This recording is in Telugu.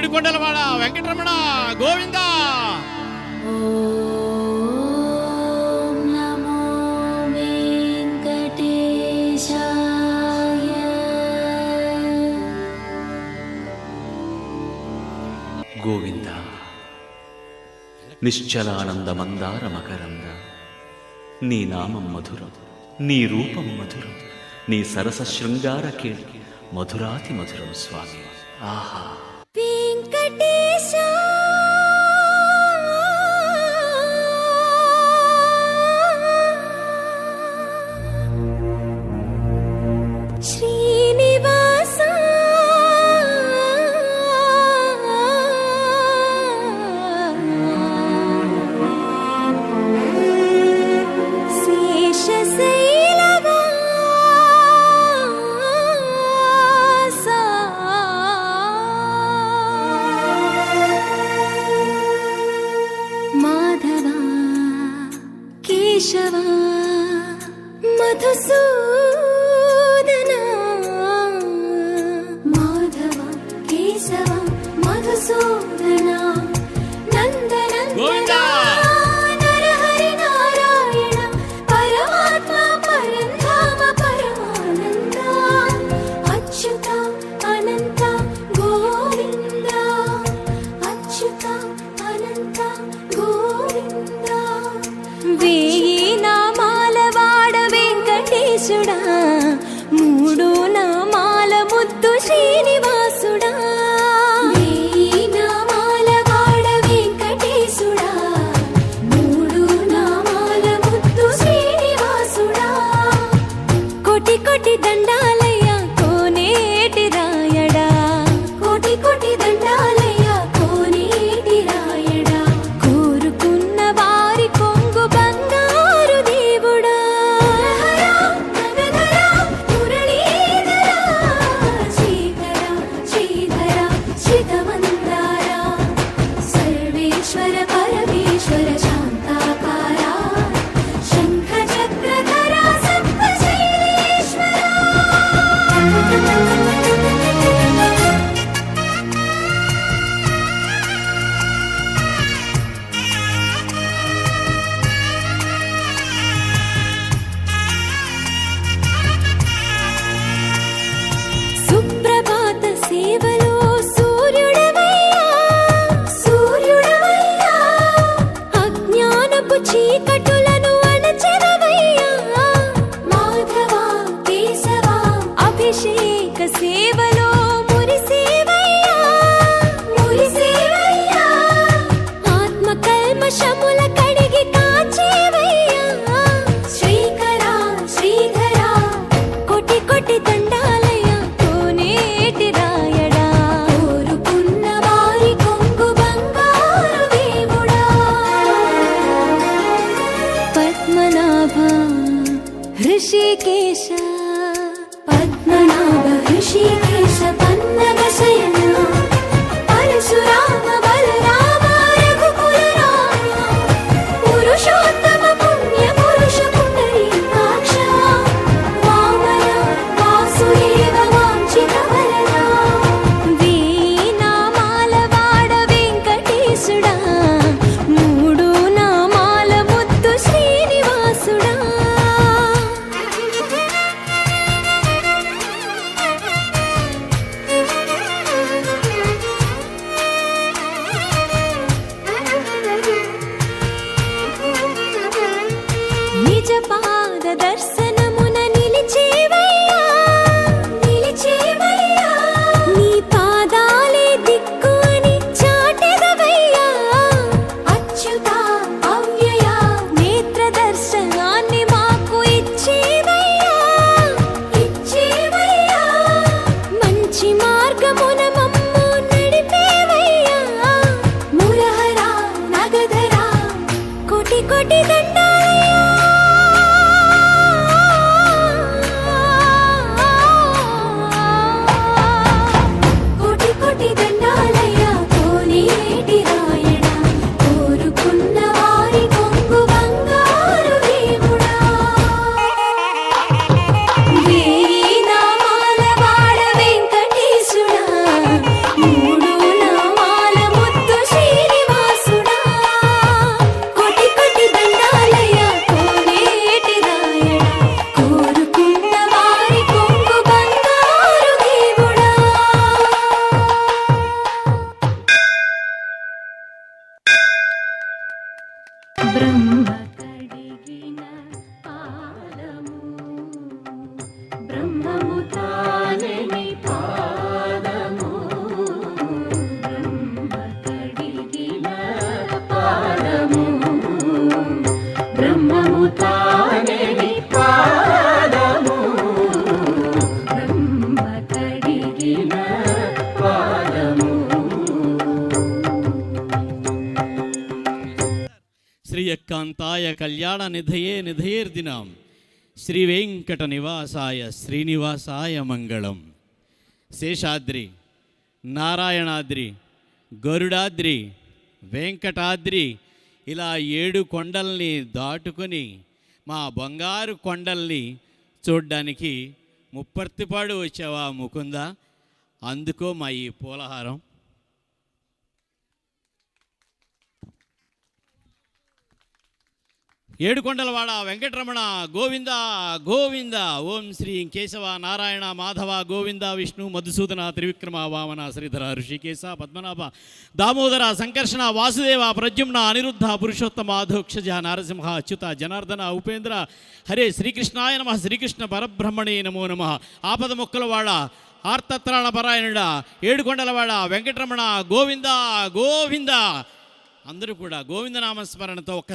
ఏడుకొండలవాడ వెంకటరమణ గోవింద. ఓం నమో వెంకటేశాయ. గోవింద నిశ్చలానంద మందార మకరంద, నీ నామం మధురం, నీ రూపం మధురం, నీ సరస శృంగార కేళి మధురాతి మధురం స్వామి. ఆహా వెంకటేశ శ్రీనివాస కేశవా మధుసూదన, మాధవ కేశవ మధుసూదన, నందనందన నరహరి నారాయణ పరమాత్మ పరంధామ పరమానంద, అచ్యుత అనంత గోవింద, అచ్యుత అనంత గోవింద. వేయి నామాల వాడ వెంకటేశుడా, మూడు నామాల ముద్దు శ్రీనివాసుడా. వేయి నామాల వాడ వెంకటేశుడా, మూడు నామాల ముద్దు శ్రీనివాసుడా. కోటి కోటి దండాలయ్య కోనేటి రాయడా, కోటి కోటి దండాలయ్య కోనేటి రాయడా. కోరుకున్న వారి కొంగు బంగారు దేవుడా. శ్రీధర శ్రీధర శ్రీధమందార, సర్వేశ్వర పరమేశ్వర శాంతాకార, శంఖ చక్రధర సప్తశైలేశ్వర. సుప్రభాత సేవలో సూర్యుడవయ్యా, సూర్యుడవయ్యా, అజ్ఞానపు చీకటులను అణచెదవయ్యా. మాధవ కేశవ అభిషేక సేవలో మురిసేవయ్యా, మురిసేవయ్యా, ఆత్మ కల్మషముల కడిగి కాచేవయ్యా. శ్రీకర శ్రీధర కోటి కోటి దండాలయ్య కోనేటి రాయడా. కోరుకున్న వారి కొంగు బంగారు దేవుడా. పద్మనాభ హృషికేశ, పద్మనాభ హృషికేశ. బ్రహ్మము తానే నీ పాదము బ్రహ్మ కడిగిన పాదము బ్రహ్మము తానే నీ పాదము బ్రహ్మ కడిగిన పాదము. శ్రీయకాంతాయ కళ్యాణ నిధయే నిధయేర్దినాం శ్రీ వెంకట నివాసాయ శ్రీనివాసాయ మంగళం. శేషాద్రి, నారాయణాద్రి, గరుడాద్రి, వెంకటాద్రి ఇలా 7 కొండల్ని దాటుకొని మా బంగారు కొండల్ని చూడ్డానికి ముప్పర్తిపాడు వచ్చావా ముకుందా? అందుకో మా ఈ పూలహారం. ఏడుకొండలవాడ వెంకటరమణ గోవింద గోవింద. ఓం శ్రీ కేశవ నారాయణ మాధవ గోవింద విష్ణు మధుసూదన త్రివిక్రమ వామన శ్రీధర ఋషికేశ పద్మనాభ దామోదర సంకర్షణ వాసుదేవ ప్రద్యుమ్న అనిరుద్ధ పురుషోత్తమ అధోక్షజ నరసింహ అచ్యుత జనార్దన ఉపేంద్ర హరే శ్రీకృష్ణాయ నమ. శ్రీకృష్ణ పరబ్రహ్మణే నమో నమ. ఆపద మొక్కలవాడ ఆర్తత్రాణ పరాయణుడ ఏడుకొండలవాడ వెంకటరమణ గోవింద గోవింద. అందరూ కూడా గోవింద నామస్మరణతో ఒక్క